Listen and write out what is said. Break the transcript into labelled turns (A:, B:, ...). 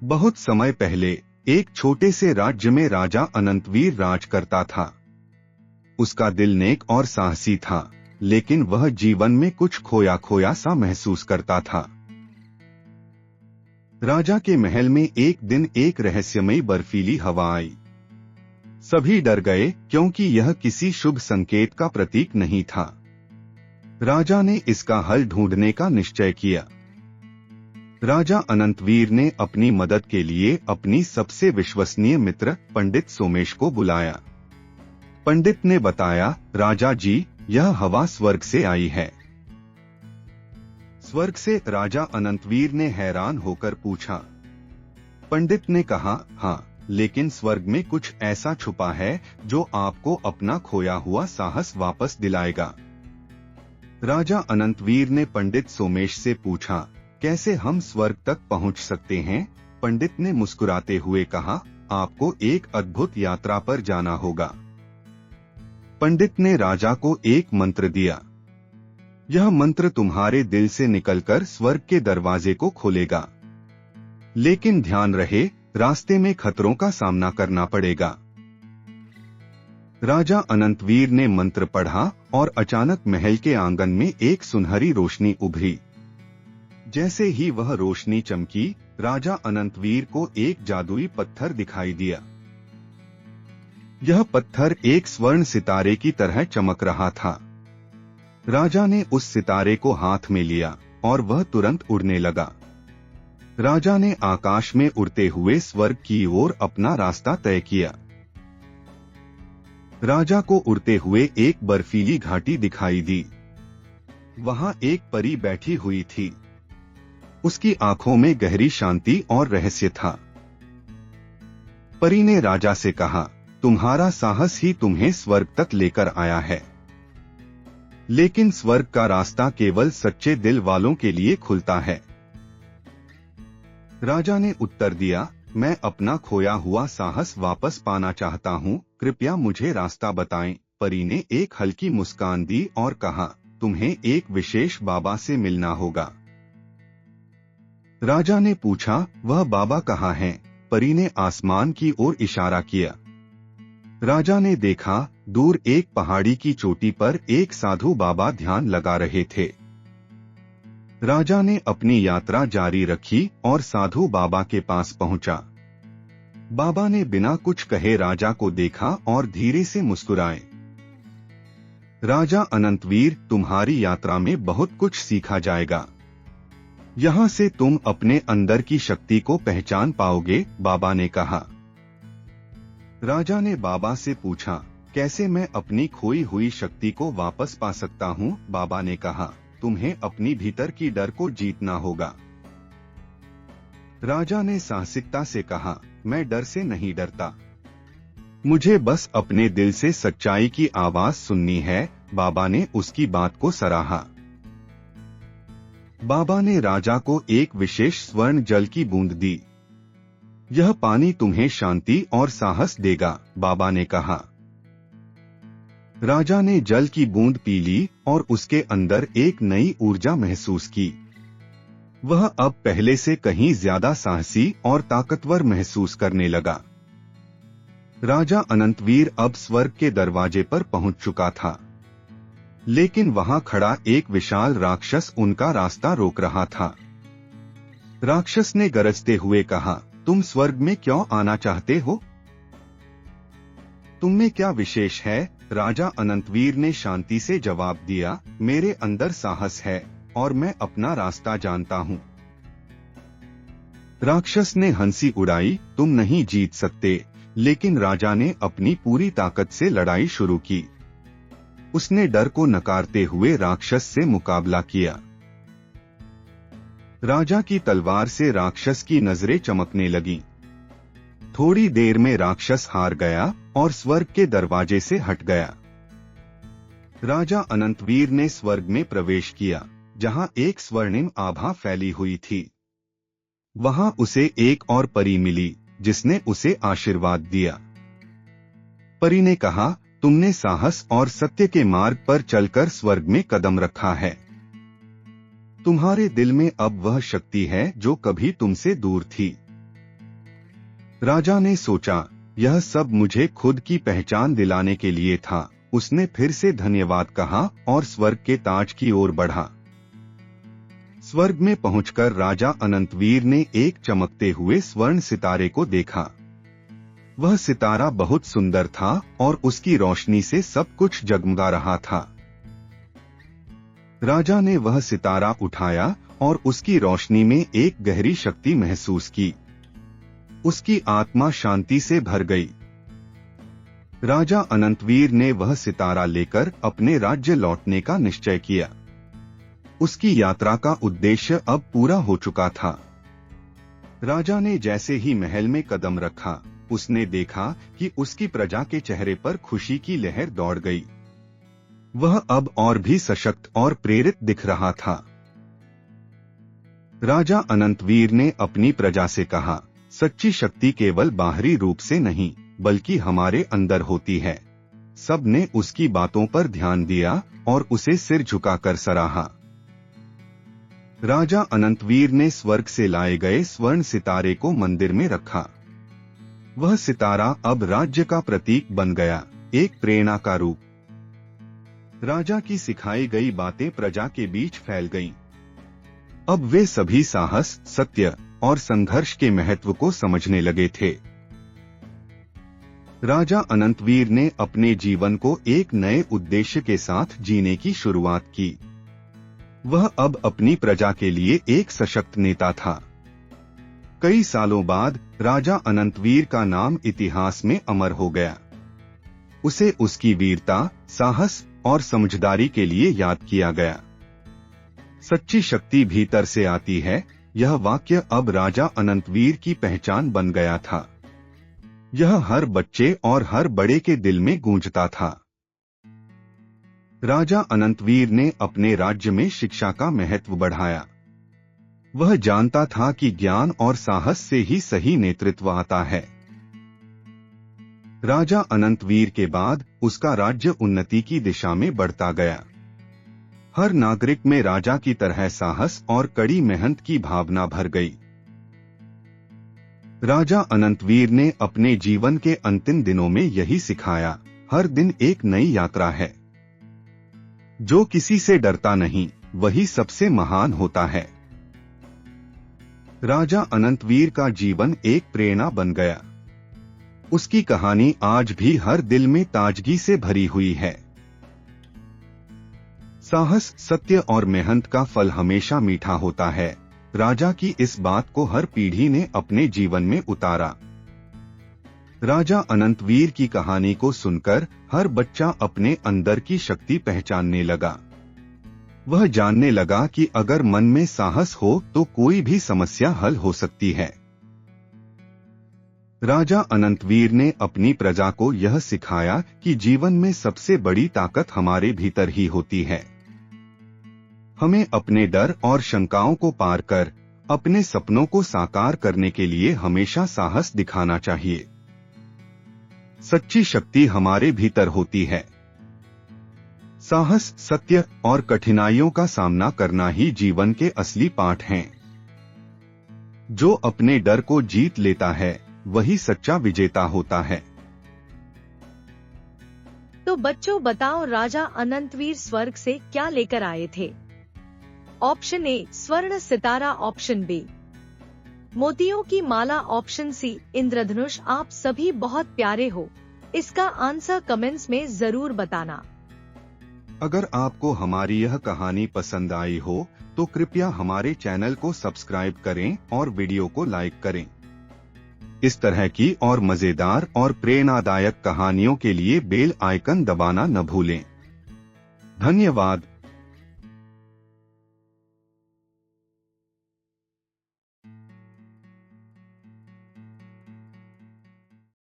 A: बहुत समय पहले एक छोटे से राज्य में राजा अनंतवीर राज करता था। उसका दिल नेक और साहसी था, लेकिन वह जीवन में कुछ खोया खोया सा महसूस करता था। राजा के महल में एक दिन एक रहस्यमयी बर्फीली हवा आई। सभी डर गए क्योंकि यह किसी शुभ संकेत का प्रतीक नहीं था। राजा ने इसका हल ढूंढने का निश्चय किया। राजा अनंतवीर ने अपनी मदद के लिए अपनी सबसे विश्वसनीय मित्र पंडित सोमेश को बुलाया। पंडित ने बताया, राजा जी, यह हवा स्वर्ग से आई है। स्वर्ग से? राजा अनंतवीर ने हैरान होकर पूछा। पंडित ने कहा, हाँ, लेकिन स्वर्ग में कुछ ऐसा छुपा है जो आपको अपना खोया हुआ साहस वापस दिलाएगा। राजा अनंतवीर ने पंडित सोमेश से पूछा, कैसे हम स्वर्ग तक पहुंच सकते हैं? पंडित ने मुस्कुराते हुए कहा, आपको एक अद्भुत यात्रा पर जाना होगा। पंडित ने राजा को एक मंत्र दिया। यह मंत्र तुम्हारे दिल से निकलकर स्वर्ग के दरवाजे को खोलेगा। लेकिन ध्यान रहे, रास्ते में खतरों का सामना करना पड़ेगा। राजा अनंतवीर ने मंत्र पढ़ा और अचानक महल के आंगन में एक सुनहरी रोशनी उभरी। जैसे ही वह रोशनी चमकी, राजा अनंतवीर को एक जादुई पत्थर दिखाई दिया। यह पत्थर एक स्वर्ण सितारे की तरह चमक रहा था। राजा ने उस सितारे को हाथ में लिया और वह तुरंत उड़ने लगा। राजा ने आकाश में उड़ते हुए स्वर्ग की ओर अपना रास्ता तय किया। राजा को उड़ते हुए एक बर्फीली घाटी दिखाई दी। वहां एक परी बैठी हुई थी। उसकी आंखों में गहरी शांति और रहस्य था। परी ने राजा से कहा, तुम्हारा साहस ही तुम्हें स्वर्ग तक लेकर आया है, लेकिन स्वर्ग का रास्ता केवल सच्चे दिल वालों के लिए खुलता है। राजा ने उत्तर दिया, मैं अपना खोया हुआ साहस वापस पाना चाहता हूँ, कृपया मुझे रास्ता बताएं। परी ने एक हल्की मुस्कान दी और कहा, तुम्हें एक विशेष बाबा से मिलना होगा। राजा ने पूछा, वह बाबा कहाँ हैं? परी ने आसमान की ओर इशारा किया। राजा ने देखा, दूर एक पहाड़ी की चोटी पर एक साधु बाबा ध्यान लगा रहे थे। राजा ने अपनी यात्रा जारी रखी और साधु बाबा के पास पहुंचा। बाबा ने बिना कुछ कहे राजा को देखा और धीरे से मुस्कुराए। राजा अनंतवीर, तुम्हारी यात्रा में बहुत कुछ सीखा जाएगा। यहाँ से तुम अपने अंदर की शक्ति को पहचान पाओगे, बाबा ने कहा। राजा ने बाबा से पूछा, कैसे मैं अपनी खोई हुई शक्ति को वापस पा सकता हूँ? बाबा ने कहा, तुम्हें अपनी भीतर की डर को जीतना होगा। राजा ने साहसिकता से कहा, मैं डर से नहीं डरता, मुझे बस अपने दिल से सच्चाई की आवाज सुननी है। बाबा ने उसकी बात को सराहा। बाबा ने राजा को एक विशेष स्वर्ण जल की बूंद दी। यह पानी तुम्हें शांति और साहस देगा, बाबा ने कहा। राजा ने जल की बूंद पी ली और उसके अंदर एक नई ऊर्जा महसूस की। वह अब पहले से कहीं ज्यादा साहसी और ताकतवर महसूस करने लगा। राजा अनंतवीर अब स्वर्ग के दरवाजे पर पहुंच चुका था, लेकिन वहां खड़ा एक विशाल राक्षस उनका रास्ता रोक रहा था। राक्षस ने गरजते हुए कहा, तुम स्वर्ग में क्यों आना चाहते हो? तुम में क्या विशेष है? राजा अनंतवीर ने शांति से जवाब दिया, मेरे अंदर साहस है और मैं अपना रास्ता जानता हूँ। राक्षस ने हंसी उड़ाई, तुम नहीं जीत सकते। लेकिन राजा ने अपनी पूरी ताकत से लड़ाई शुरू की। उसने डर को नकारते हुए राक्षस से मुकाबला किया। राजा की तलवार से राक्षस की नजरें चमकने लगीं। थोड़ी देर में राक्षस हार गया और स्वर्ग के दरवाजे से हट गया। राजा अनंतवीर ने स्वर्ग में प्रवेश किया, जहां एक स्वर्णिम आभा फैली हुई थी। वहां उसे एक और परी मिली, जिसने उसे आशीर्वाद दिया। परी ने कहा, तुमने साहस और सत्य के मार्ग पर चलकर स्वर्ग में कदम रखा है। तुम्हारे दिल में अब वह शक्ति है जो कभी तुमसे दूर थी। राजा ने सोचा, यह सब मुझे खुद की पहचान दिलाने के लिए था। उसने फिर से धन्यवाद कहा और स्वर्ग के ताज की ओर बढ़ा। स्वर्ग में पहुंचकर राजा अनंतवीर ने एक चमकते हुए स्वर्ण सितारे को देखा। वह सितारा बहुत सुंदर था और उसकी रोशनी से सब कुछ जगमगा रहा था। राजा ने वह सितारा उठाया और उसकी रोशनी में एक गहरी शक्ति महसूस की। उसकी आत्मा शांति से भर गई। राजा अनंतवीर ने वह सितारा लेकर अपने राज्य लौटने का निश्चय किया। उसकी यात्रा का उद्देश्य अब पूरा हो चुका था। राजा ने जैसे ही महल में कदम रखा, उसने देखा कि उसकी प्रजा के चेहरे पर खुशी की लहर दौड़ गई। वह अब और भी सशक्त और प्रेरित दिख रहा था। राजा अनंतवीर ने अपनी प्रजा से कहा, सच्ची शक्ति केवल बाहरी रूप से नहीं, बल्कि हमारे अंदर होती है। सब ने उसकी बातों पर ध्यान दिया और उसे सिर झुकाकर सराहा। राजा अनंतवीर ने स्वर्ग से लाए गए स्वर्ण सितारे को मंदिर में रखा। वह सितारा अब राज्य का प्रतीक बन गया, एक प्रेरणा का रूप। राजा की सिखाई गई बातें प्रजा के बीच फैल गईं। अब वे सभी साहस, सत्य और संघर्ष के महत्व को समझने लगे थे। राजा अनंतवीर ने अपने जीवन को एक नए उद्देश्य के साथ जीने की शुरुआत की। वह अब अपनी प्रजा के लिए एक सशक्त नेता था। कई सालों बाद राजा अनंतवीर का नाम इतिहास में अमर हो गया। उसे उसकी वीरता, साहस और समझदारी के लिए याद किया गया। सच्ची शक्ति भीतर से आती है, यह वाक्य अब राजा अनंतवीर की पहचान बन गया था। यह हर बच्चे और हर बड़े के दिल में गूंजता था। राजा अनंतवीर ने अपने राज्य में शिक्षा का महत्व बढ़ाया। वह जानता था कि ज्ञान और साहस से ही सही नेतृत्व आता है। राजा अनंतवीर के बाद उसका राज्य उन्नति की दिशा में बढ़ता गया। हर नागरिक में राजा की तरह साहस और कड़ी मेहनत की भावना भर गई। राजा अनंतवीर ने अपने जीवन के अंतिम दिनों में यही सिखाया, हर दिन एक नई यात्रा है। जो किसी से डरता नहीं, वही सबसे महान होता है। राजा अनंतवीर का जीवन एक प्रेरणा बन गया। उसकी कहानी आज भी हर दिल में ताजगी से भरी हुई है। साहस, सत्य और मेहनत का फल हमेशा मीठा होता है। राजा की इस बात को हर पीढ़ी ने अपने जीवन में उतारा। राजा अनंतवीर की कहानी को सुनकर हर बच्चा अपने अंदर की शक्ति पहचानने लगा। वह जानने लगा कि अगर मन में साहस हो तो कोई भी समस्या हल हो सकती है। राजा अनंतवीर ने अपनी प्रजा को यह सिखाया कि जीवन में सबसे बड़ी ताकत हमारे भीतर ही होती है। हमें अपने डर और शंकाओं को पार कर अपने सपनों को साकार करने के लिए हमेशा साहस दिखाना चाहिए। सच्ची शक्ति हमारे भीतर होती है। साहस, सत्य और कठिनाइयों का सामना करना ही जीवन के असली पाठ हैं। जो अपने डर को जीत लेता है, वही सच्चा विजेता होता है।
B: तो बच्चों बताओ, राजा अनंतवीर स्वर्ग से क्या लेकर आए थे? ऑप्शन ए स्वर्ण सितारा, ऑप्शन बी मोतियों की माला, ऑप्शन सी इंद्रधनुष। आप सभी बहुत प्यारे हो। इसका आंसर कमेंट्स में जरूर बताना।
A: अगर आपको हमारी यह कहानी पसंद आई हो तो कृपया हमारे चैनल को सब्सक्राइब करें और वीडियो को लाइक करें। इस तरह की और मजेदार और प्रेरणादायक कहानियों के लिए बेल आइकन दबाना न भूलें। धन्यवाद।